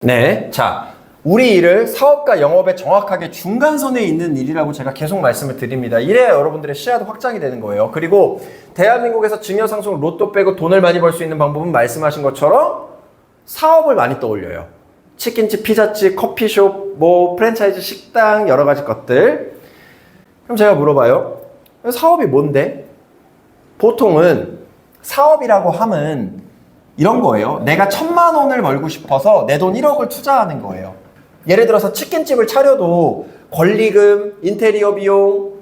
네, 자, 우리 일을 사업과 영업의 정확하게 중간선에 있는 일이라고 제가 계속 말씀을 드립니다. 이래야 여러분들의 시야도 확장이 되는 거예요. 그리고 대한민국에서 증여상속 로또 빼고 돈을 많이 벌 수 있는 방법은 말씀하신 것처럼 사업을 많이 떠올려요. 치킨집, 피자집, 커피숍, 뭐 프랜차이즈 식당 여러 가지 것들. 그럼 제가 물어봐요. 사업이 뭔데? 보통은 사업이라고 하면 이런 거예요. 내가 1,000만 원을 벌고 싶어서 내 돈 1억을 투자하는 거예요. 예를 들어서 치킨집을 차려도 권리금, 인테리어 비용,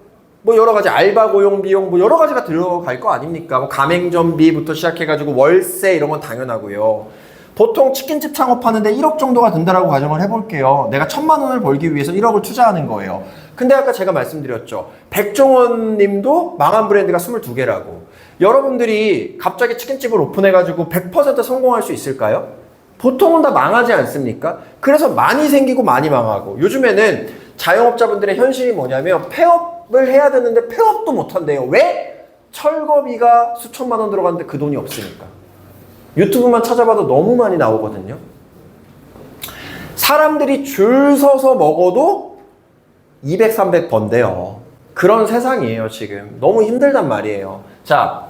뭐 여러 가지 알바 고용 비용, 뭐 여러 가지가 들어갈 거 아닙니까? 뭐 가맹점비부터 시작해가지고 월세 이런 건 당연하고요. 보통 치킨집 창업하는데 1억 정도가 든다라고 가정을 해볼게요. 내가 1,000만 원을 벌기 위해서 1억을 투자하는 거예요. 근데 아까 제가 말씀드렸죠. 백종원 님도 망한 브랜드가 22개라고. 여러분들이 갑자기 치킨집을 오픈해가지고 100% 성공할 수 있을까요? 보통은 다 망하지 않습니까? 그래서 많이 생기고 많이 망하고. 요즘에는 자영업자분들의 현실이 뭐냐면 폐업을 해야 되는데 폐업도 못한대요. 왜? 철거비가 수천만 원 들어갔는데 그 돈이 없으니까. 유튜브만 찾아봐도 너무 많이 나오거든요. 사람들이 줄 서서 먹어도 200, 300 번대요. 그런 세상이에요, 지금. 너무 힘들단 말이에요. 자,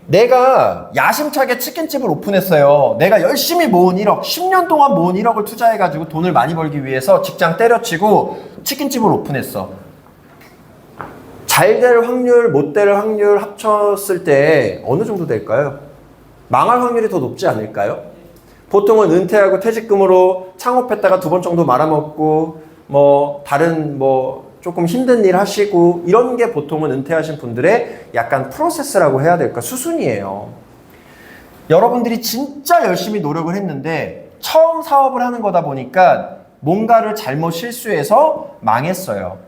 내가 야심차게 치킨집을 오픈했어요. 내가 열심히 모은 1억, 10년 동안 모은 1억을 투자해가지고 돈을 많이 벌기 위해서 직장 때려치고 치킨집을 오픈했어. 잘 될 확률, 못 될 확률 합쳤을 때 어느 정도 될까요? 망할 확률이 더 높지 않을까요? 보통은 은퇴하고 퇴직금으로 창업했다가 2번 정도 말아먹고 뭐 다른 뭐 조금 힘든 일 하시고 이런 게 보통은 은퇴하신 분들의 약간 프로세스라고 해야 될까? 수순이에요. 여러분들이 진짜 열심히 노력을 했는데 처음 사업을 하는 거다 보니까 뭔가를 잘못 실수해서 망했어요.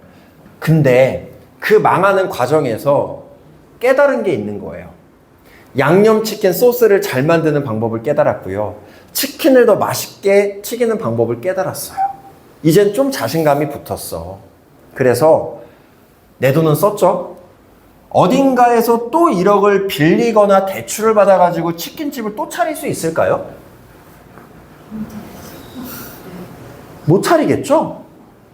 근데 그 망하는 과정에서 깨달은 게 있는 거예요. 양념치킨 소스를 잘 만드는 방법을 깨달았고요. 치킨을 더 맛있게 튀기는 방법을 깨달았어요. 이젠 좀 자신감이 붙었어. 그래서 내 돈은 썼죠. 어딘가에서 또 1억을 빌리거나 대출을 받아가지고 치킨집을 또 차릴 수 있을까요? 못 차리겠죠?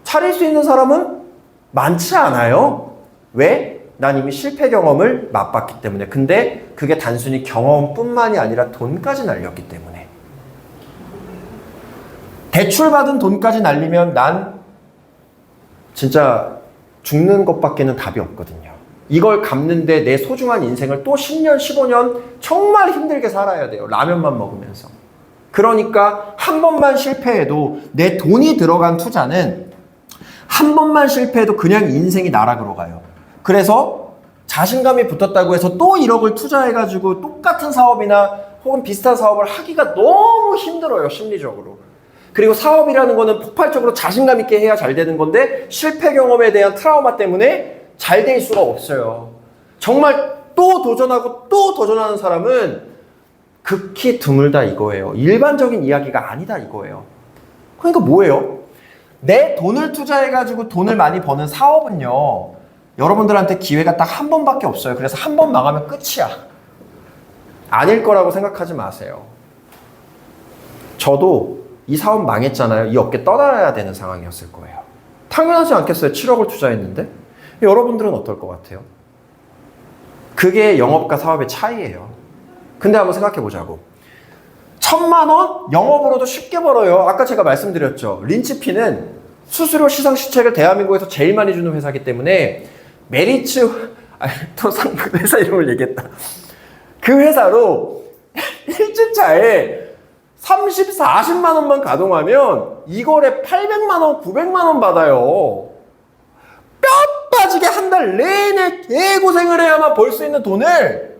차릴 수 있는 사람은 많지 않아요. 왜? 난 이미 실패 경험을 맛봤기 때문에. 근데 그게 단순히 경험뿐만이 아니라 돈까지 날렸기 때문에. 대출받은 돈까지 날리면 난 진짜 죽는 것밖에는 답이 없거든요. 이걸 갚는데 내 소중한 인생을 또 10년, 15년 정말 힘들게 살아야 돼요. 라면만 먹으면서. 그러니까 한 번만 실패해도 내 돈이 들어간 투자는 한 번만 실패해도 그냥 인생이 나락으로 가요. 그래서 자신감이 붙었다고 해서 또 1억을 투자해가지고 똑같은 사업이나 혹은 비슷한 사업을 하기가 너무 힘들어요, 심리적으로. 그리고 사업이라는 거는 폭발적으로 자신감 있게 해야 잘 되는 건데 실패 경험에 대한 트라우마 때문에 잘 될 수가 없어요. 정말 또 도전하고 또 도전하는 사람은 극히 드물다 이거예요. 일반적인 이야기가 아니다 이거예요. 그러니까 뭐예요? 내 돈을 투자해가지고 돈을 많이 버는 사업은요. 여러분들한테 기회가 딱 한 번밖에 없어요. 그래서 한 번 망하면 끝이야. 아닐 거라고 생각하지 마세요. 저도 이 사업 망했잖아요. 이 업계 떠나야 되는 상황이었을 거예요. 당연하지 않겠어요? 7억을 투자했는데? 여러분들은 어떨 것 같아요? 그게 영업과 사업의 차이예요. 근데 한번 생각해 보자고. 1,000만 원? 영업으로도 쉽게 벌어요. 아까 제가 말씀드렸죠. 린치피는 수수료 시상시책을 대한민국에서 제일 많이 주는 회사이기 때문에 메리츠, 또 회사 이름을 얘기했다. 그 회사로 1주차에 30, 40만 원만 가동하면 이거래 800만 원, 900만 원 받아요. 뼈 빠지게 한 달 내내 개고생을 해야만 벌 수 있는 돈을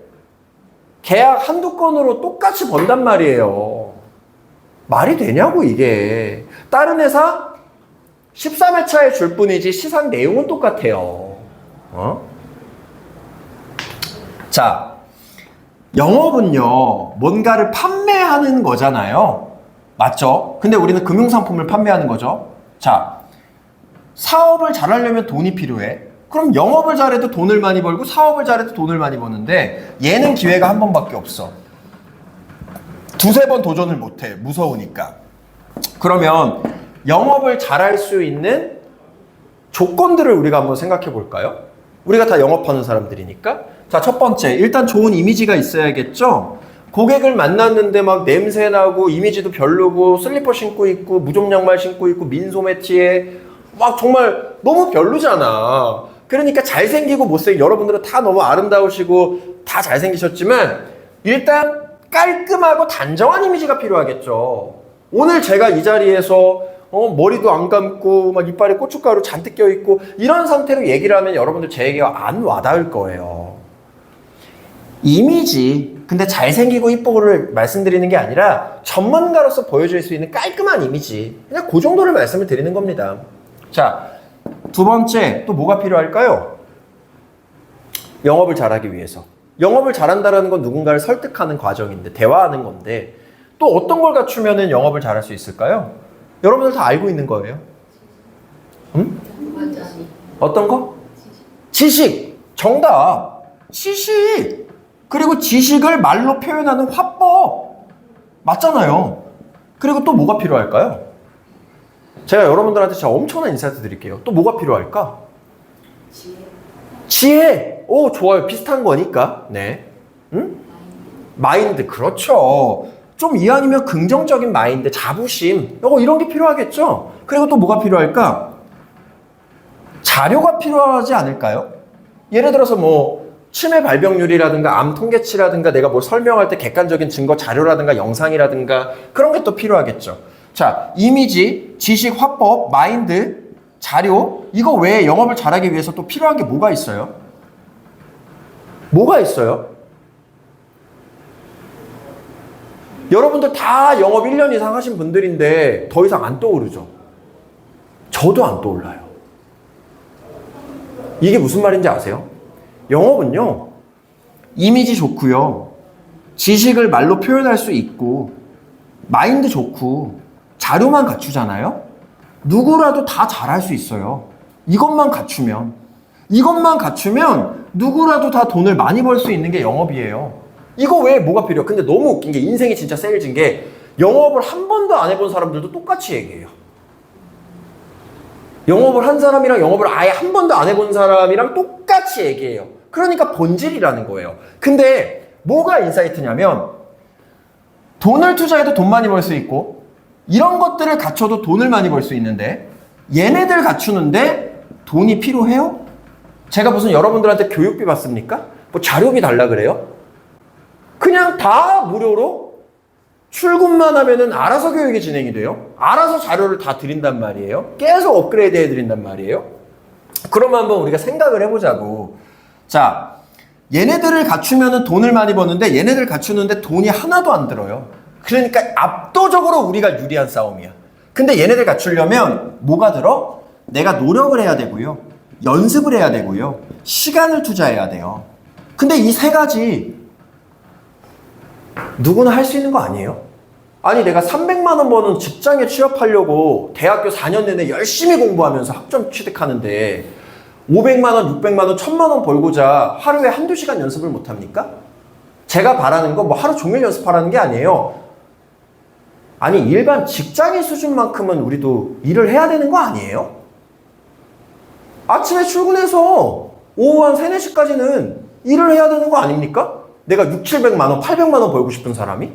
계약 한두 건으로 똑같이 번단 말이에요. 말이 되냐고 이게. 다른 회사 13회차에 줄 뿐이지 시상 내용은 똑같아요. 자, 영업은요, 뭔가를 판매하는 거잖아요. 맞죠? 근데 우리는 금융상품을 판매하는 거죠. 자, 사업을 잘하려면 돈이 필요해. 그럼 영업을 잘해도 돈을 많이 벌고 사업을 잘해도 돈을 많이 버는데 얘는 기회가 한 번밖에 없어. 두세 번 도전을 못해. 무서우니까. 그러면 영업을 잘할 수 있는 조건들을 우리가 한번 생각해 볼까요? 우리가 다 영업하는 사람들이니까. 자, 첫 번째, 일단 좋은 이미지가 있어야겠죠? 고객을 만났는데 막 냄새 나고 이미지도 별로고 슬리퍼 신고 있고 무좀 양말 신고 있고 민소매 티에 막 정말 너무 별로잖아. 그러니까 잘생기고 못생기고 여러분들은 다 너무 아름다우시고 다 잘생기셨지만 일단 깔끔하고 단정한 이미지가 필요하겠죠. 오늘 제가 이 자리에서 머리도 안 감고 막 이빨에 고춧가루 잔뜩 껴있고 이런 상태로 얘기를 하면 여러분들 제 얘기가 안 와닿을 거예요. 이미지, 근데 잘생기고 이쁘고를 말씀드리는 게 아니라 전문가로서 보여줄 수 있는 깔끔한 이미지, 그냥 그 정도를 말씀을 드리는 겁니다. 자, 두 번째 또 뭐가 필요할까요? 영업을 잘하기 위해서. 영업을 잘한다는 건 누군가를 설득하는 과정인데, 대화하는 건데 또 어떤 걸 갖추면 영업을 잘할 수 있을까요? 여러분들 다 알고 있는 거예요. 어떤 거? 지식. 정답. 지식. 그리고 지식을 말로 표현하는 화법. 맞잖아요. 그리고 또 뭐가 필요할까요? 제가 여러분들한테 진짜 엄청난 인사이트 드릴게요. 또 뭐가 필요할까? 지혜. 오, 좋아요. 비슷한 거니까. 네. 마인드. 그렇죠. 좀 이왕이면 긍정적인 마인드, 자부심, 이런 게 필요하겠죠? 그리고 또 뭐가 필요할까? 자료가 필요하지 않을까요? 예를 들어서 치매 발병률이라든가 암 통계치라든가 내가 뭘 설명할 때 객관적인 증거 자료라든가 영상이라든가 그런 게 또 필요하겠죠. 자, 이미지, 지식, 화법, 마인드, 자료, 이거 외에 영업을 잘하기 위해서 또 필요한 게 뭐가 있어요? 뭐가 있어요? 여러분들 다 영업 1년 이상 하신 분들인데 더 이상 안 떠오르죠? 저도 안 떠올라요. 이게 무슨 말인지 아세요? 영업은요, 이미지 좋고요, 지식을 말로 표현할 수 있고, 마인드 좋고, 자료만 갖추잖아요? 누구라도 다 잘할 수 있어요. 이것만 갖추면 누구라도 다 돈을 많이 벌 수 있는 게 영업이에요. 이거 외에 뭐가 필요해요? 근데 너무 웃긴 게 인생이 진짜 세일진 게 영업을 한 번도 안 해본 사람들도 똑같이 얘기해요. 영업을 한 사람이랑 영업을 아예 한 번도 안 해본 사람이랑 똑같이 얘기해요. 그러니까 본질이라는 거예요. 근데 뭐가 인사이트냐면 돈을 투자해도 돈 많이 벌 수 있고 이런 것들을 갖춰도 돈을 많이 벌 수 있는데 얘네들 갖추는데 돈이 필요해요? 제가 무슨 여러분들한테 교육비 받습니까? 자료비 달라 그래요? 그냥 다 무료로 출근만 하면은 알아서 교육이 진행이 돼요. 알아서 자료를 다 드린단 말이에요. 계속 업그레이드 해드린단 말이에요. 그러면 한번 우리가 생각을 해보자고. 자, 얘네들을 갖추면은 돈을 많이 버는데 얘네들 갖추는데 돈이 하나도 안 들어요. 그러니까 압도적으로 우리가 유리한 싸움이야. 근데 얘네들 갖추려면 뭐가 들어? 내가 노력을 해야 되고요. 연습을 해야 되고요. 시간을 투자해야 돼요. 근데 이 세 가지 누구나 할 수 있는 거 아니에요? 아니 내가 300만 원 버는 직장에 취업하려고 대학교 4년 내내 열심히 공부하면서 학점 취득하는데 500만 원, 600만 원, 1000만 원 벌고자 하루에 한두 시간 연습을 못 합니까? 제가 바라는 건 하루 종일 연습하라는 게 아니에요. 아니 일반 직장인 수준만큼은 우리도 일을 해야 되는 거 아니에요? 아침에 출근해서 오후 한 3, 4시까지는 일을 해야 되는 거 아닙니까? 내가 6, 700만 원, 800만 원 벌고 싶은 사람이?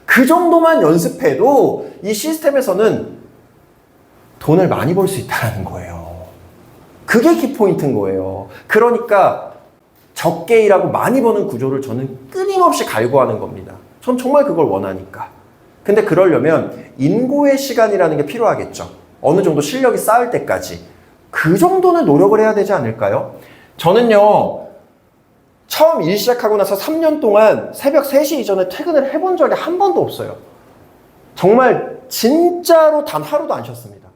그 정도만 연습해도 이 시스템에서는 돈을 많이 벌 수 있다는 거예요. 그게 키포인트인 거예요. 그러니까 적게 일하고 많이 버는 구조를 저는 끊임없이 갈구하는 겁니다. 전 정말 그걸 원하니까. 근데 그러려면 인고의 시간이라는 게 필요하겠죠. 어느 정도 실력이 쌓일 때까지. 그 정도는 노력을 해야 되지 않을까요? 저는요, 처음 일 시작하고 나서 3년 동안 새벽 3시 이전에 퇴근을 해본 적이 한 번도 없어요. 정말 진짜로 단 하루도 안 쉬었습니다.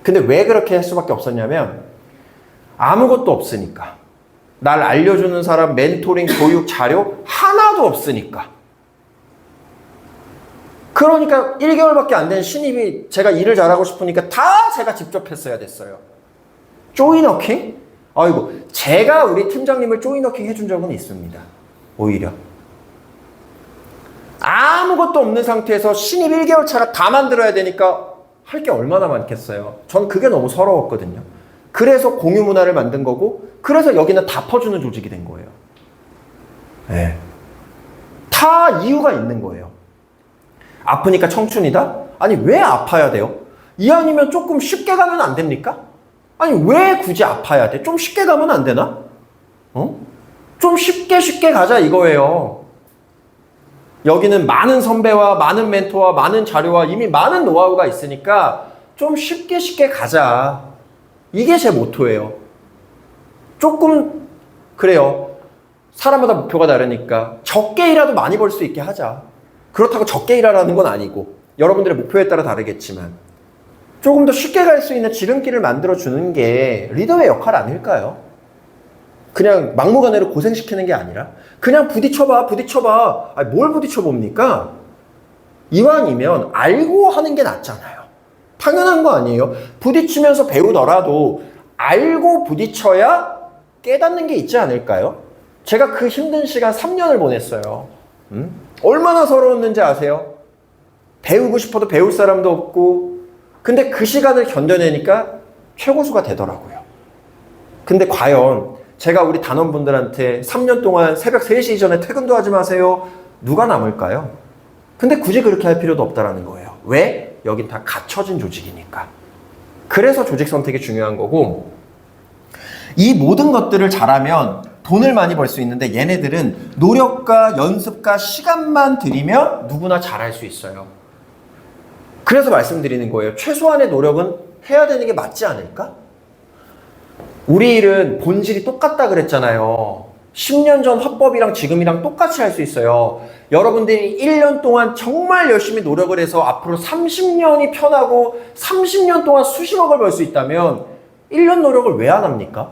근데 왜 그렇게 할 수밖에 없었냐면 아무것도 없으니까. 날 알려주는 사람, 멘토링, 교육, 자료 하나도 없으니까. 그러니까 1개월밖에 안 된 신입이 제가 일을 잘하고 싶으니까 다 제가 직접 했어야 됐어요. 조이너킹? 아이고, 제가 우리 팀장님을 조이너킹 해준 적은 있습니다. 오히려. 아무것도 없는 상태에서 신입 1개월 차가 다 만들어야 되니까 할 게 얼마나 많겠어요. 전 그게 너무 서러웠거든요. 그래서 공유 문화를 만든 거고, 그래서 여기는 다 퍼주는 조직이 된 거예요. 네. 다 이유가 있는 거예요. 아프니까 청춘이다? 아니, 왜 아파야 돼요? 이 아니면 조금 쉽게 가면 안 됩니까? 아니, 왜 굳이 아파야 돼? 좀 쉽게 가면 안 되나? 좀 쉽게 가자 이거예요. 여기는 많은 선배와 많은 멘토와 많은 자료와 이미 많은 노하우가 있으니까 좀 쉽게 가자. 이게 제 모토예요. 조금 그래요. 사람마다 목표가 다르니까 적게 일하도 많이 벌 수 있게 하자. 그렇다고 적게 일하라는 건 아니고 여러분들의 목표에 따라 다르겠지만 조금 더 쉽게 갈 수 있는 지름길을 만들어주는 게 리더의 역할 아닐까요? 그냥 막무가내로 고생시키는 게 아니라 그냥 부딪혀봐. 아니, 뭘 부딪혀봅니까? 이왕이면 알고 하는 게 낫잖아요. 당연한 거 아니에요? 부딪히면서 배우더라도 알고 부딪혀야 깨닫는 게 있지 않을까요? 제가 그 힘든 시간 3년을 보냈어요. 얼마나 서러웠는지 아세요? 배우고 싶어도 배울 사람도 없고 근데 그 시간을 견뎌내니까 최고수가 되더라고요. 근데 과연 제가 우리 단원분들한테 3년 동안 새벽 3시 이전에 퇴근도 하지 마세요. 누가 남을까요? 근데 굳이 그렇게 할 필요도 없다라는 거예요. 왜? 여긴 다 갖춰진 조직이니까. 그래서 조직 선택이 중요한 거고 이 모든 것들을 잘하면 돈을 많이 벌 수 있는데 얘네들은 노력과 연습과 시간만 들이면 누구나 잘할 수 있어요. 그래서 말씀드리는 거예요. 최소한의 노력은 해야 되는 게 맞지 않을까? 우리 일은 본질이 똑같다 그랬잖아요. 10년 전 화법이랑 지금이랑 똑같이 할 수 있어요. 여러분들이 1년 동안 정말 열심히 노력을 해서 앞으로 30년이 편하고 30년 동안 수십억을 벌 수 있다면 1년 노력을 왜 안 합니까?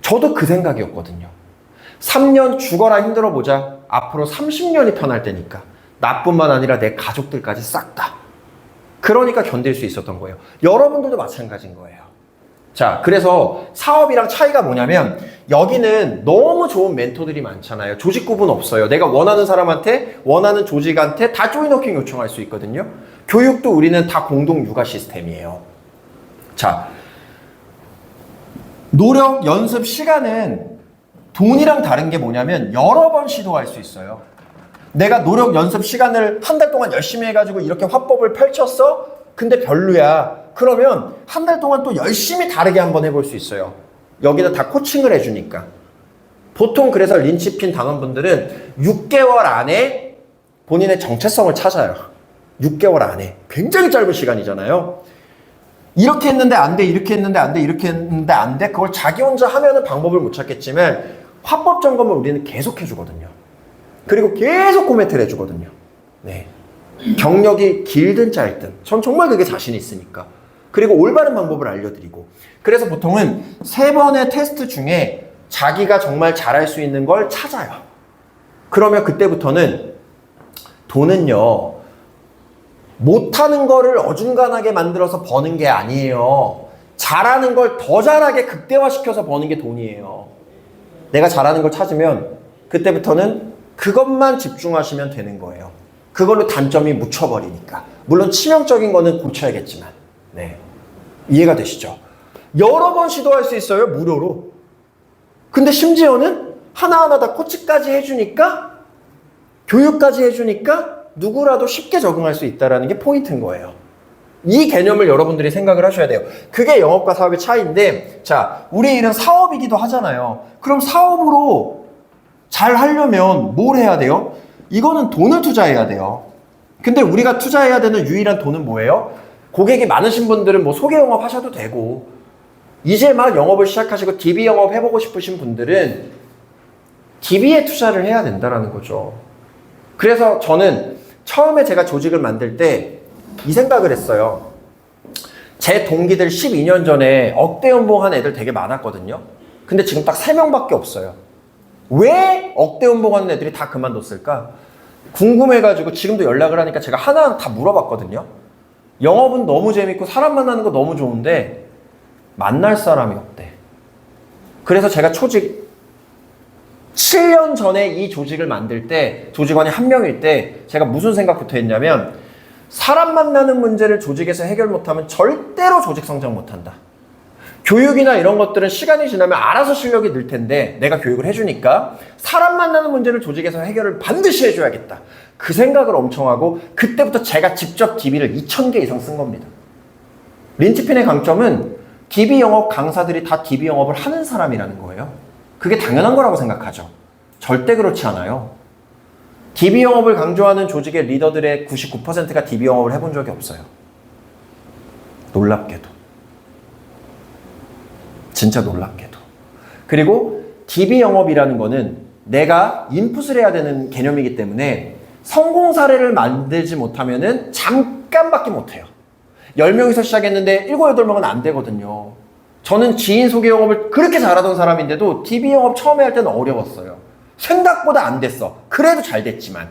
저도 그 생각이었거든요. 3년 죽어라 힘들어 보자. 앞으로 30년이 편할 때니까. 나뿐만 아니라 내 가족들까지 싹 다. 그러니까 견딜 수 있었던 거예요. 여러분들도 마찬가지인 거예요. 자, 그래서 사업이랑 차이가 뭐냐면 여기는 너무 좋은 멘토들이 많잖아요. 조직 구분 없어요. 내가 원하는 사람한테 원하는 조직한테 다 조인워킹 요청할 수 있거든요. 교육도 우리는 다 공동 육아 시스템이에요. 자, 노력, 연습, 시간은 돈이랑 다른 게 뭐냐면 여러 번 시도할 수 있어요. 내가 노력, 연습, 시간을 한 달 동안 열심히 해가지고 이렇게 화법을 펼쳤어? 근데 별로야. 그러면 한 달 동안 또 열심히 다르게 한번 해볼 수 있어요. 여기는 다 코칭을 해주니까. 보통 그래서 린치핀 단원분들은 6개월 안에 본인의 정체성을 찾아요. 6개월 안에. 굉장히 짧은 시간이잖아요. 이렇게 했는데 안 돼, 이렇게 했는데 안 돼, 이렇게 했는데 안 돼. 그걸 자기 혼자 하면은 방법을 못 찾겠지만 화법 점검을 우리는 계속 해주거든요. 그리고 계속 코멘트를 해주거든요. 네. 경력이 길든 짧든 전 정말 그게 자신 있으니까. 그리고 올바른 방법을 알려드리고. 그래서 보통은 3번의 테스트 중에 자기가 정말 잘할 수 있는 걸 찾아요. 그러면 그때부터는 돈은요, 못하는 거를 어중간하게 만들어서 버는 게 아니에요. 잘하는 걸 더 잘하게 극대화시켜서 버는 게 돈이에요. 내가 잘하는 걸 찾으면 그때부터는 그것만 집중하시면 되는 거예요. 그걸로 단점이 묻혀버리니까. 물론 치명적인 거는 고쳐야겠지만. 네. 이해가 되시죠? 여러 번 시도할 수 있어요, 무료로. 근데 심지어는 하나하나 다 코치까지 해주니까, 교육까지 해주니까 누구라도 쉽게 적응할 수 있다는 게 포인트인 거예요. 이 개념을 여러분들이 생각을 하셔야 돼요. 그게 영업과 사업의 차이인데, 자, 우리 일은 사업이기도 하잖아요. 그럼 사업으로 잘 하려면 뭘 해야 돼요? 이거는 돈을 투자해야 돼요. 근데 우리가 투자해야 되는 유일한 돈은 뭐예요? 고객이 많으신 분들은 뭐 소개 영업 하셔도 되고, 이제 막 영업을 시작하시고 DB 영업 해보고 싶으신 분들은 DB에 투자를 해야 된다는 거죠. 그래서 저는 처음에 제가 조직을 만들 때 이 생각을 했어요. 제 동기들 12년 전에 억대 연봉한 애들 되게 많았거든요. 근데 지금 딱 3명밖에 없어요. 왜 억대 연봉하는 애들이 다 그만뒀을까? 궁금해가지고 지금도 연락을 하니까 제가 하나하나 다 물어봤거든요. 영업은 너무 재밌고 사람 만나는 거 너무 좋은데 만날 사람이 없대. 그래서 제가 초직 7년 전에 이 조직을 만들 때 조직원이 한 명일 때 제가 무슨 생각부터 했냐면 사람 만나는 문제를 조직에서 해결 못하면 절대로 조직 성장 못한다. 교육이나 이런 것들은 시간이 지나면 알아서 실력이 늘 텐데 내가 교육을 해주니까 사람 만나는 문제를 조직에서 해결을 반드시 해줘야겠다. 그 생각을 엄청 하고 그때부터 제가 직접 DB를 2,000개 이상 쓴 겁니다. 린치핀의 강점은 DB 영업 강사들이 다 DB 영업을 하는 사람이라는 거예요. 그게 당연한 거라고 생각하죠. 절대 그렇지 않아요. DB 영업을 강조하는 조직의 리더들의 99%가 DB 영업을 해본 적이 없어요. 놀랍게도. 진짜 놀랍게도. 그리고 DB 영업이라는 거는 내가 인풋을 해야 되는 개념이기 때문에 성공 사례를 만들지 못하면은 잠깐밖에 못해요. 10명에서 시작했는데 7, 8명은 안 되거든요. 저는 지인 소개 영업을 그렇게 잘하던 사람인데도 DB 영업 처음에 할 때는 어려웠어요. 생각보다 안 됐어. 그래도 잘 됐지만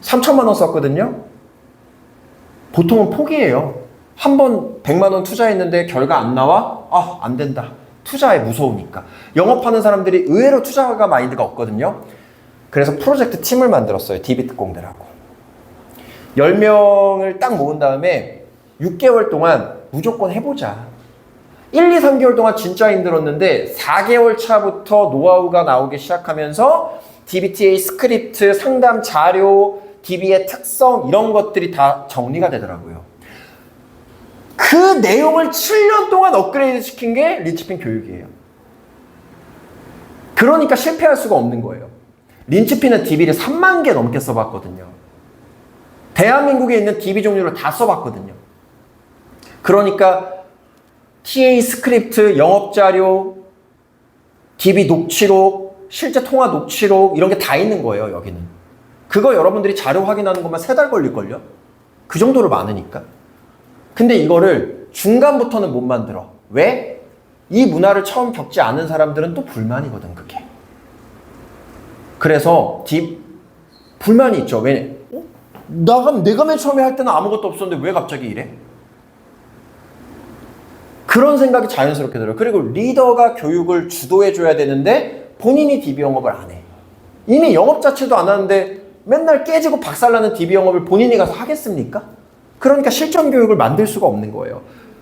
3천만 원 썼거든요. 보통은 포기해요. 한 번 100만 원 투자했는데 결과 안 나와? 아, 안 된다. 투자에 무서우니까. 영업하는 사람들이 의외로 투자가 마인드가 없거든요. 그래서 프로젝트 팀을 만들었어요. DB 특공대라고. 10명을 딱 모은 다음에 6개월 동안 무조건 해보자. 1, 2, 3개월 동안 진짜 힘들었는데 4개월 차부터 노하우가 나오기 시작하면서 DBTA 스크립트, 상담 자료, DB의 특성 이런 것들이 다 정리가 되더라고요. 그 내용을 7년 동안 업그레이드 시킨 게 린치핀 교육이에요. 그러니까 실패할 수가 없는 거예요. 린치핀은 DB를 3만 개 넘게 써봤거든요. 대한민국에 있는 DB 종류를 다 써봤거든요. 그러니까 TA 스크립트, 영업자료, DB 녹취록, 실제 통화 녹취록 이런 게 다 있는 거예요. 여기는. 그거 여러분들이 자료 확인하는 것만 3달 걸릴걸요? 그 정도로 많으니까. 근데 이거를 중간부터는 못 만들어. 왜? 이 문화를 처음 겪지 않은 사람들은 또 불만이거든, 그게. 그래서 불만이 있죠. 왜? 내가 맨 처음에 할 때는 아무것도 없었는데 왜 갑자기 이래? 그런 생각이 자연스럽게 들어요. 그리고 리더가 교육을 주도해줘야 되는데 본인이 DB 영업을 안 해. 이미 영업 자체도 안 하는데 맨날 깨지고 박살나는 DB 영업을 본인이 가서 하겠습니까? 그러니까 실전 교육을 만들 수가 없는 거예요.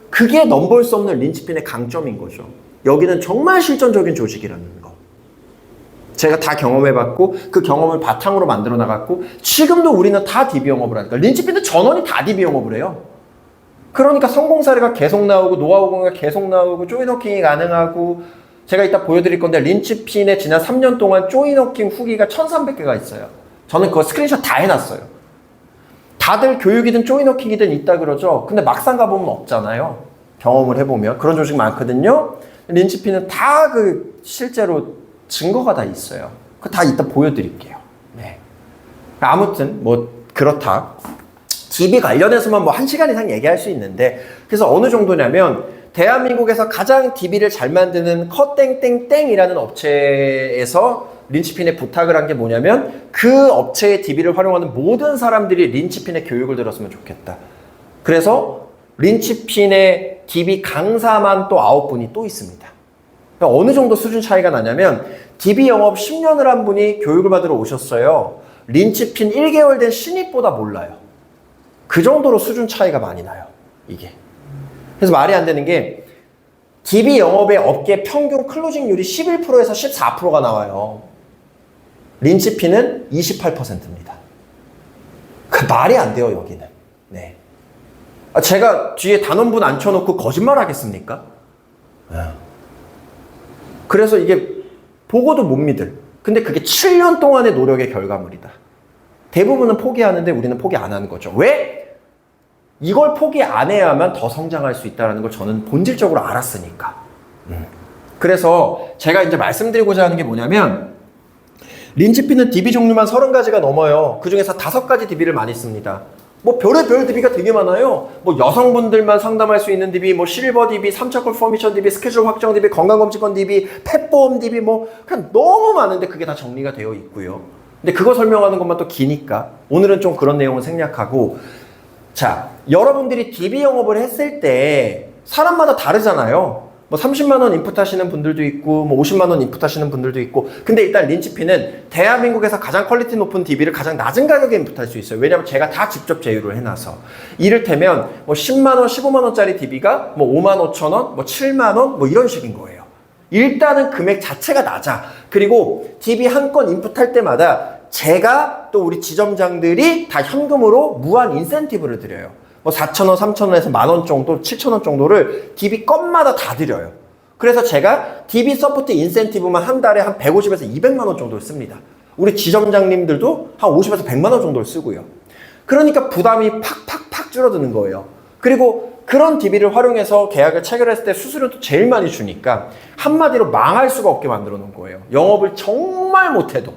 그게 넘볼 수 없는 린치핀의 강점인 거죠. 여기는 정말 실전적인 조직이라는 거. 제가 다 경험해봤고 그 경험을 바탕으로 만들어 나갔고 지금도 우리는 다 DB 영업을 하니까 린치핀은 전원이 다 DB 영업을 해요. 그러니까 성공 사례가 계속 나오고 노하우 공유가 계속 나오고 조인워킹이 가능하고 제가 이따 보여드릴 건데 린치핀의 지난 3년 동안 조인워킹 후기가 1,300개가 있어요. 저는 그거 스크린샷 다 해놨어요. 다들 교육이든 조인워킹이든 있다 그러죠. 근데 막상 가보면 없잖아요. 경험을 해보면. 그런 조직 많거든요. 린치핀은 다 실제로 증거가 다 있어요. 그거 다 이따 보여드릴게요. 네. 아무튼 그렇다. DB 관련해서만 1시간 이상 얘기할 수 있는데 그래서 어느 정도냐면 대한민국에서 가장 DB를 잘 만드는 컷땡땡땡이라는 업체에서 린치핀에 부탁을 한 게 뭐냐면 그 업체의 DB를 활용하는 모든 사람들이 린치핀의 교육을 들었으면 좋겠다. 그래서 린치핀의 DB 강사만 또 9분이 또 있습니다. 그러니까 어느 정도 수준 차이가 나냐면 DB 영업 10년을 한 분이 교육을 받으러 오셨어요. 린치핀 1개월 된 신입보다 몰라요. 그 정도로 수준 차이가 많이 나요. 이게. 그래서 말이 안 되는 게 DB 영업의 업계 평균 클로징률이 11%에서 14%가 나와요. 린치핀은 28%입니다. 그 말이 안 돼요, 여기는. 네. 제가 뒤에 단원분 앉혀놓고 거짓말 하겠습니까? 그래서 이게 보고도 못 믿을. 근데 그게 7년 동안의 노력의 결과물이다. 대부분은 포기하는데 우리는 포기 안 하는 거죠. 왜? 이걸 포기 안 해야만 더 성장할 수 있다는 걸 저는 본질적으로 알았으니까. 그래서 제가 이제 말씀드리고자 하는 게 뭐냐면 린치핀은 DB 종류만 30가지가 넘어요. 그 중에서 5가지 DB를 많이 씁니다. 별의별 DB가 되게 많아요. 여성분들만 상담할 수 있는 DB, 실버 DB, 3차 컨퍼미션 DB, 스케줄 확정 DB, 건강검진권 DB, 펫보험 DB, 그냥 너무 많은데 그게 다 정리가 되어 있고요. 근데 그거 설명하는 것만 또 기니까 오늘은 좀 그런 내용을 생략하고 자, 여러분들이 DB 영업을 했을 때 사람마다 다르잖아요. 뭐 30만 원 인풋 하시는 분들도 있고 뭐 50만 원 인풋 하시는 분들도 있고 근데 일단 린치피는 대한민국에서 가장 퀄리티 높은 DB를 가장 낮은 가격에 인풋할 수 있어요. 왜냐면 제가 다 직접 제휴를 해놔서 이를테면 뭐 10만 원, 15만 원짜리 DB가 뭐 5만 5천 원, 뭐 7만 원 뭐 이런 식인 거예요. 일단은 금액 자체가 낮아. 그리고 DB 한 건 인풋할 때마다 제가 또 우리 지점장들이 다 현금으로 무한 인센티브를 드려요. 뭐 4,000원, 3,000원에서 10,000원 정도, 7,000원 정도를 DB 건마다 다 드려요. 그래서 제가 DB 서포트 인센티브만 한 달에 한 150에서 200만 원 정도를 씁니다. 우리 지점장님들도 한 50에서 100만 원 정도를 쓰고요. 그러니까 부담이 팍팍팍 줄어드는 거예요. 그리고 그런 DB를 활용해서 계약을 체결했을 때 수수료도 제일 많이 주니까 한마디로 망할 수가 없게 만들어 놓은 거예요. 영업을 정말 못해도.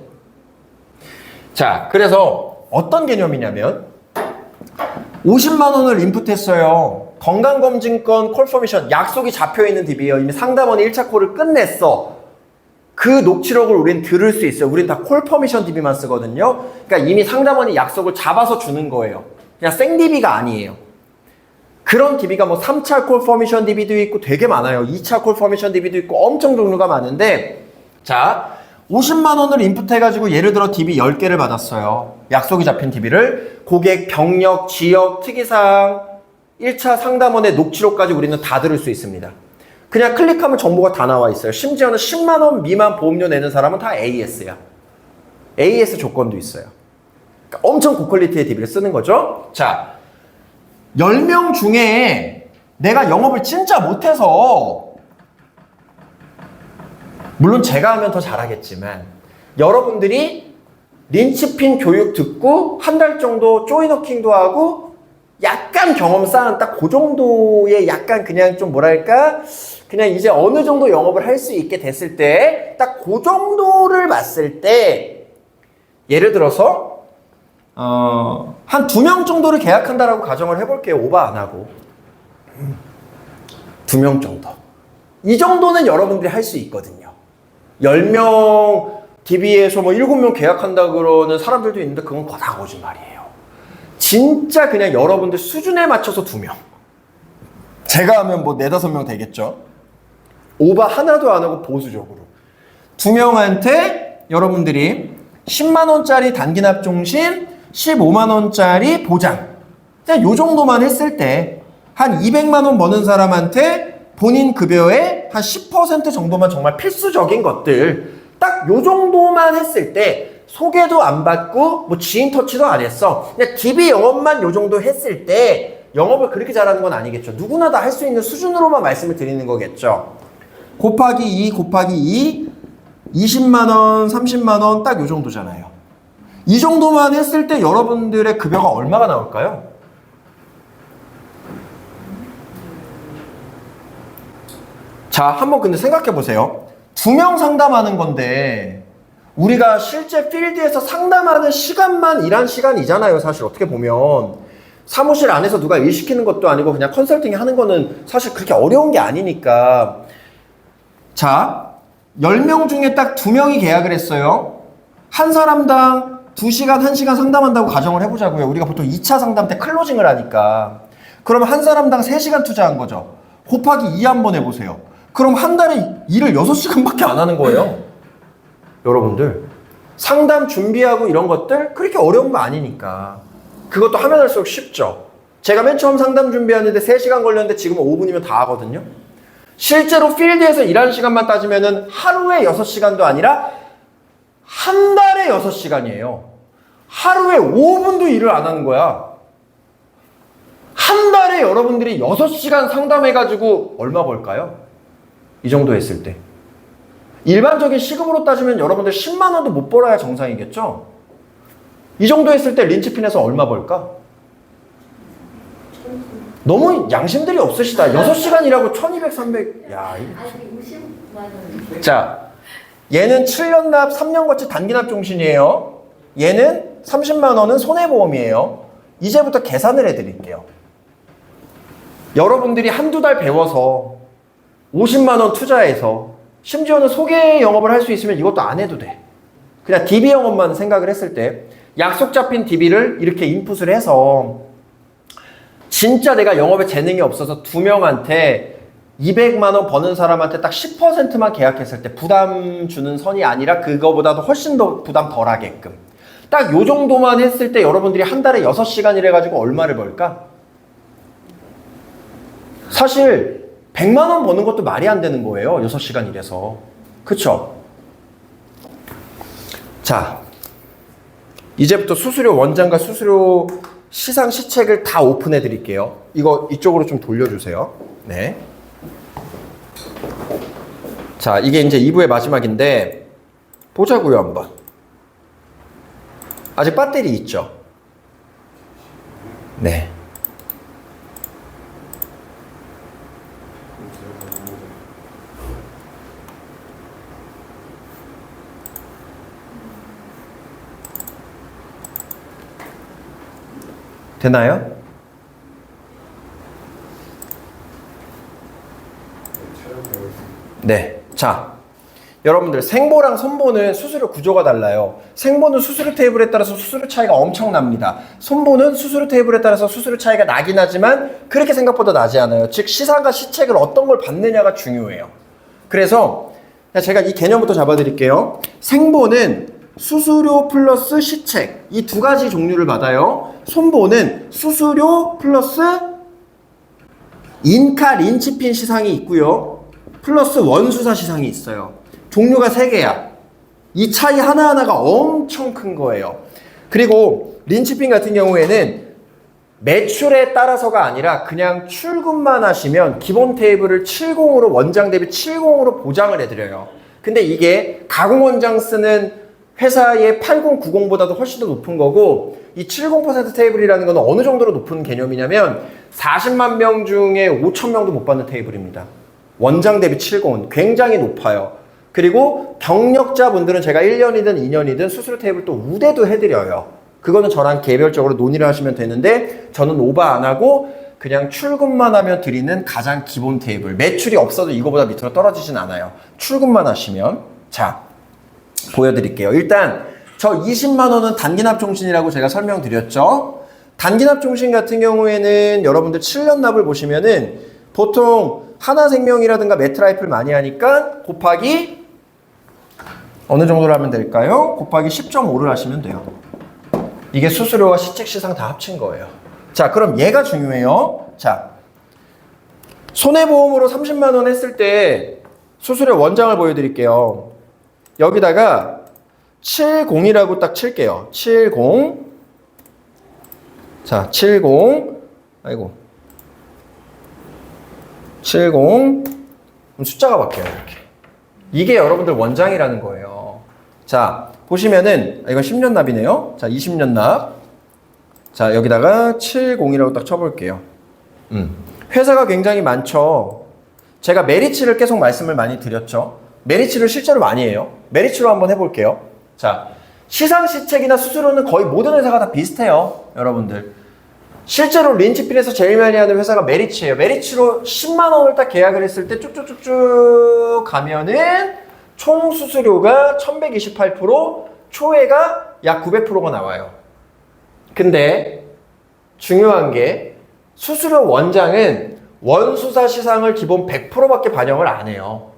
자, 그래서 어떤 개념이냐면 50만 원을 인풋했어요. 건강검진권 콜퍼미션 약속이 잡혀있는 DB예요. 이미 상담원이 1차 콜을 끝냈어. 그 녹취록을 우린 들을 수 있어요. 우린 다 콜퍼미션 DB만 쓰거든요. 그러니까 이미 상담원이 약속을 잡아서 주는 거예요. 그냥 생 DB가 아니에요. 그런 DB가 뭐 3차 콜퍼미션 DB도 있고 되게 많아요. 2차 콜퍼미션 DB도 있고 엄청 종류가 많은데 자 50만 원을 인풋해가지고 예를 들어 DB 10개를 받았어요. 약속이 잡힌 DB를 고객 경력, 지역, 특이사항, 1차 상담원의 녹취록까지 우리는 다 들을 수 있습니다. 그냥 클릭하면 정보가 다 나와 있어요. 심지어는 10만 원 미만 보험료 내는 사람은 다 AS야. AS 조건도 있어요. 그러니까 엄청 고퀄리티의 DB를 쓰는 거죠. 자, 10명 중에 내가 영업을 진짜 못해서 물론 제가 하면 더 잘하겠지만 여러분들이 린치핀 교육 듣고 한 달 정도 조이너킹도 하고 약간 경험 쌓은 딱 그 정도의 약간 그냥 좀 뭐랄까 그냥 이제 어느 정도 영업을 할 수 있게 됐을 때 딱 그 정도를 봤을 때 예를 들어서 한 2명 정도를 계약한다라고 가정을 해볼게요. 오버 안 하고 2명 정도 이 정도는 여러분들이 할 수 있거든요. 10명 DB에서 뭐 7명 계약한다 그러는 사람들도 있는데 그건 다 거짓말이에요. 진짜 그냥 여러분들 수준에 맞춰서 2명. 제가 하면 뭐 4, 5명 되겠죠. 오버 하나도 안 하고 보수적으로 2명한테 여러분들이 10만원짜리 단기납 종신 15만원짜리 보장 그냥 요 정도만 했을 때 한 200만원 버는 사람한테 본인 급여의 한 10% 정도만 정말 필수적인 것들 딱 요 정도만 했을 때 소개도 안 받고 뭐 지인 터치도 안 했어. 그냥 DB 영업만 요 정도 했을 때 영업을 그렇게 잘하는 건 아니겠죠. 누구나 다 할 수 있는 수준으로만 말씀을 드리는 거겠죠. 곱하기 2 곱하기 2 20만원 30만원 딱 요 정도잖아요. 이 정도만 했을 때 여러분들의 급여가 얼마가 나올까요? 자, 한번 근데 생각해 보세요. 2명 상담하는 건데 우리가 실제 필드에서 상담하는 시간만 일한 시간이잖아요. 사실 어떻게 보면 사무실 안에서 누가 일 시키는 것도 아니고 그냥 컨설팅 하는 거는 사실 그렇게 어려운 게 아니니까 자, 10명 중에 딱 2명이 계약을 했어요. 한 사람당 2시간, 1시간 상담한다고 가정을 해보자고요. 우리가 보통 2차 상담 때 클로징을 하니까 그러면 한 사람당 3시간 투자한 거죠. 곱하기 2 한번 해보세요. 그럼 한 달에 일을 6시간밖에 안 하는 거예요. 여러분들 상담 준비하고 이런 것들 그렇게 어려운 거 아니니까 그것도 하면 할수록 쉽죠. 제가 맨 처음 상담 준비하는데 3시간 걸렸는데 지금은 5분이면 다 하거든요. 실제로 필드에서 일하는 시간만 따지면은 하루에 6시간도 아니라 한 달에 6시간이에요. 하루에 5분도 일을 안 하는 거야. 한 달에 여러분들이 6시간 상담해가지고 얼마 벌까요? 이 정도 했을 때. 일반적인 시급으로 따지면 여러분들 10만 원도 못 벌어야 정상이겠죠? 이 정도 했을 때 린치핀에서 얼마 벌까? 너무 양심들이 없으시다. 6시간 일하고 1200, 300. 야, 이거. 자, 얘는 7년 납, 3년 거치 단기납 종신이에요. 얘는 30만 원은 손해보험이에요. 이제부터 계산을 해드릴게요. 여러분들이 한두 달 배워서 50만 원 투자해서 심지어는 소개 영업을 할 수 있으면 이것도 안 해도 돼. 그냥 DB 영업만 생각을 했을 때 약속 잡힌 DB를 이렇게 인풋을 해서 진짜 내가 영업에 재능이 없어서 2명한테 200만 원 버는 사람한테 딱 10%만 계약했을 때 부담 주는 선이 아니라 그거보다도 훨씬 더 부담 덜 하게끔. 딱 요 정도만 했을 때 여러분들이 한 달에 6시간 일해가지고 얼마를 벌까? 사실 100만 원 버는 것도 말이 안 되는 거예요. 6시간 일해서. 그쵸? 자, 이제부터 수수료 원장과 수수료 시상 시책을 다 오픈해 드릴게요. 이거 이쪽으로 좀 돌려주세요. 네. 자, 이게 이제 2부의 마지막인데 보자고요, 한번. 아직 배터리 있죠? 네. 되나요? 네. 자, 여러분들 생보랑 손보는 수수료 구조가 달라요. 생보는 수수료 테이블에 따라서 수수료 차이가 엄청납니다. 손보는 수수료 테이블에 따라서 수수료 차이가 나긴 하지만 그렇게 생각보다 나지 않아요. 즉 시상과 시책을 어떤 걸 받느냐가 중요해요. 그래서 제가 이 개념부터 잡아드릴게요. 생보는 수수료 플러스 시책 이 두 가지 종류를 받아요. 손보는 수수료 플러스 인카 린치핀 시상이 있고요. 플러스 원수사 시상이 있어요. 종류가 3개야. 이 차이 하나하나가 엄청 큰 거예요. 그리고 린치핀 같은 경우에는 매출에 따라서가 아니라 그냥 출근만 하시면 기본 테이블을 70으로 원장 대비 70으로 보장을 해드려요. 근데 이게 가공원장 쓰는 회사의 8090보다도 훨씬 더 높은 거고 이 70% 테이블이라는 건 어느 정도로 높은 개념이냐면 40만 명 중에 5천 명도 못 받는 테이블입니다. 원장 대비 70은 굉장히 높아요. 그리고 경력자분들은 제가 1년이든 2년이든 수수료 테이블 또 우대도 해드려요. 그거는 저랑 개별적으로 논의를 하시면 되는데 저는 오버 안 하고 그냥 출근만 하면 드리는 가장 기본 테이블. 매출이 없어도 이거보다 밑으로 떨어지진 않아요. 출근만 하시면. 자, 보여드릴게요. 일단 저 20만 원은 단기납 종신이라고 제가 설명드렸죠. 단기납 종신 같은 경우에는 여러분들 7년 납을 보시면은 보통 하나생명이라든가 메트라이프를 많이 하니까 곱하기 어느 정도로 하면 될까요? 곱하기 10.5를 하시면 돼요. 이게 수수료와 시책 시상 다 합친 거예요. 자, 그럼 얘가 중요해요. 자, 손해보험으로 30만 원 했을 때 수수료 원장을 보여드릴게요. 여기다가 70이라고 딱 칠게요. 70. 자, 70. 아이고. 70. 그럼 숫자가 바뀌어요, 이렇게. 이게 여러분들 원장이라는 거예요. 자, 보시면은, 이건 10년 납이네요. 자, 20년 납. 자, 여기다가 70이라고 딱 쳐볼게요. 회사가 굉장히 많죠. 제가 메리츠를 계속 말씀을 많이 드렸죠. 메리츠를 실제로 많이 해요. 메리츠로 한번 해볼게요. 자, 시상시책이나 수수료는 거의 모든 회사가 다 비슷해요. 여러분들. 실제로 린치핀에서 제일 많이 하는 회사가 메리츠예요. 메리츠로 10만 원을 딱 계약을 했을 때 쭉쭉쭉쭉 가면은 총 수수료가 1128%, 초회가 약 900%가 나와요. 근데 중요한 게 수수료 원장은 원수사 시상을 기본 100%밖에 반영을 안 해요.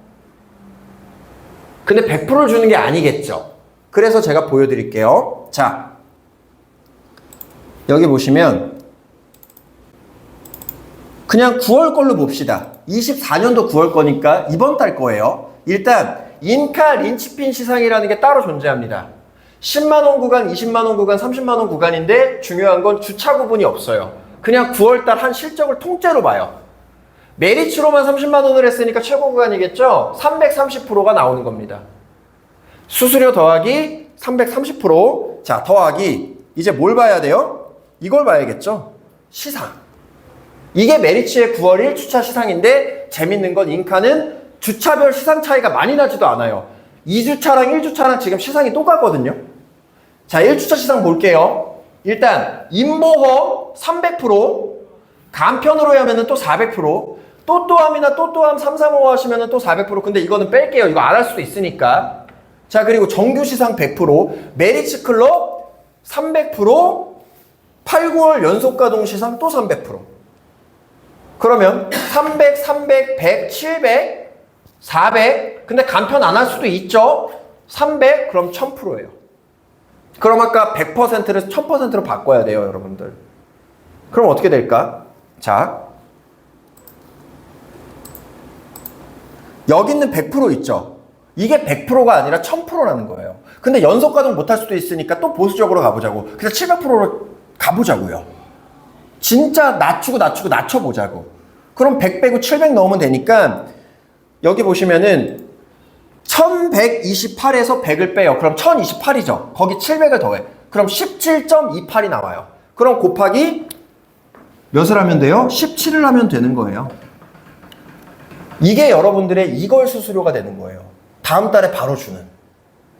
근데 100%를 주는 게 아니겠죠. 그래서 제가 보여드릴게요. 자, 여기 보시면 그냥 9월 걸로 봅시다. 24년도 9월 거니까 이번 달 거예요. 일단 인카 린치핀 시상이라는 게 따로 존재합니다. 10만 원 구간, 20만 원 구간, 30만 원 구간인데 중요한 건 주차 구분이 없어요. 그냥 9월 달 한 실적을 통째로 봐요. 메리츠로만 30만 원을 했으니까 최고 구간이겠죠? 330%가 나오는 겁니다. 수수료 더하기 330%. 자, 더하기 이제 뭘 봐야 돼요? 이걸 봐야겠죠? 시상. 이게 메리츠의 9월 1주차 시상인데 재밌는 건 인카는 주차별 시상 차이가 많이 나지도 않아요. 2주차랑 1주차랑 지금 시상이 똑같거든요. 자, 1주차 시상 볼게요. 일단 인보험 300%, 간편으로 하면은 또 400%, 또또함이나 또또함 335 하시면은 또 400%. 근데 이거는 뺄게요. 이거 안 할 수도 있으니까. 자, 그리고 정규 시상 100%, 메리츠 클럽 300%, 8, 9월 연속 가동 시상 또 300%. 그러면 300, 300, 100, 700, 400. 근데 간편 안 할 수도 있죠. 300 그럼 1000%예요. 그럼 아까 100%를 1000%로 바꿔야 돼요, 여러분들. 그럼 어떻게 될까? 자, 여기 있는 100% 있죠? 이게 100%가 아니라 1000%라는 거예요. 근데 연속 가동 못할 수도 있으니까 또 보수적으로 가보자고. 그래서 700%로 가보자고요. 진짜 낮춰보자고. 그럼 100 빼고 700 넣으면 되니까 여기 보시면은 1128에서 100을 빼요. 그럼 1028이죠. 거기 700을 더해. 그럼 17.28이 나와요. 그럼 곱하기 몇을 하면 돼요? 17을 하면 되는 거예요. 이게 여러분들의 이걸 수수료가 되는 거예요. 다음 달에 바로 주는.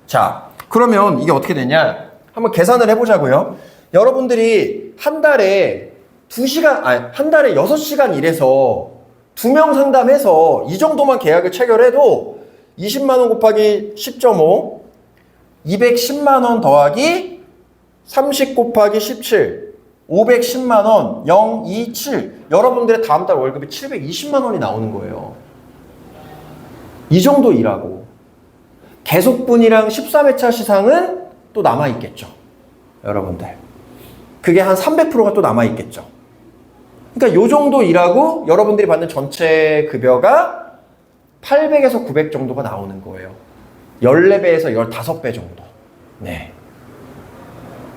자, 그러면 이게 어떻게 되냐? 한번 계산을 해보자고요. 여러분들이 한 달에 6시간 일해서 2명 상담해서 이 정도만 계약을 체결해도 20만 원 곱하기 10.5, 210만 원 더하기 30 곱하기 17, 510만 원, 027. 여러분들의 다음 달 월급이 720만 원이 나오는 거예요. 이 정도 일하고. 계속분이랑 13회차 시상은 또 남아있겠죠. 여러분들. 그게 한 300%가 또 남아있겠죠. 그러니까 요 정도 일하고 여러분들이 받는 전체 급여가 800에서 900 정도가 나오는 거예요. 14배에서 15배 정도. 네.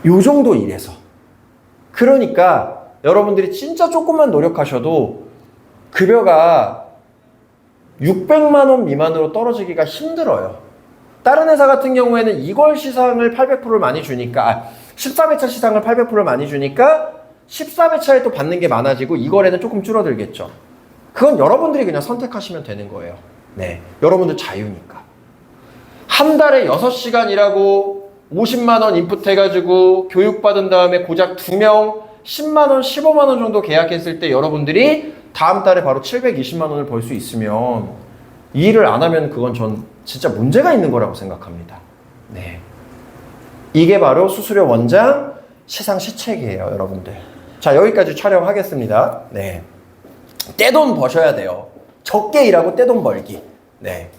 요 정도 일해서. 그러니까 여러분들이 진짜 조금만 노력하셔도 급여가 600만 원 미만으로 떨어지기가 힘들어요. 다른 회사 같은 경우에는 이걸 시상을 800%를 많이 주니까 13회차 시상을 800%를 많이 주니까 14회차에 또 받는 게 많아지고 이거래는 조금 줄어들겠죠. 그건 여러분들이 그냥 선택하시면 되는 거예요. 네, 여러분들 자유니까. 한 달에 6시간 일하고 50만 원 인풋해가지고 교육받은 다음에 고작 2명 10만 원, 15만 원 정도 계약했을 때 여러분들이 다음 달에 바로 720만 원을 벌 수 있으면 이 일을 안 하면 그건 전 진짜 문제가 있는 거라고 생각합니다. 네, 이게 바로 수수료 원장 시상 시책이에요, 여러분들. 자, 여기까지 촬영하겠습니다. 네, 떼돈 버셔야 돼요. 적게 일하고 떼돈 벌기. 네.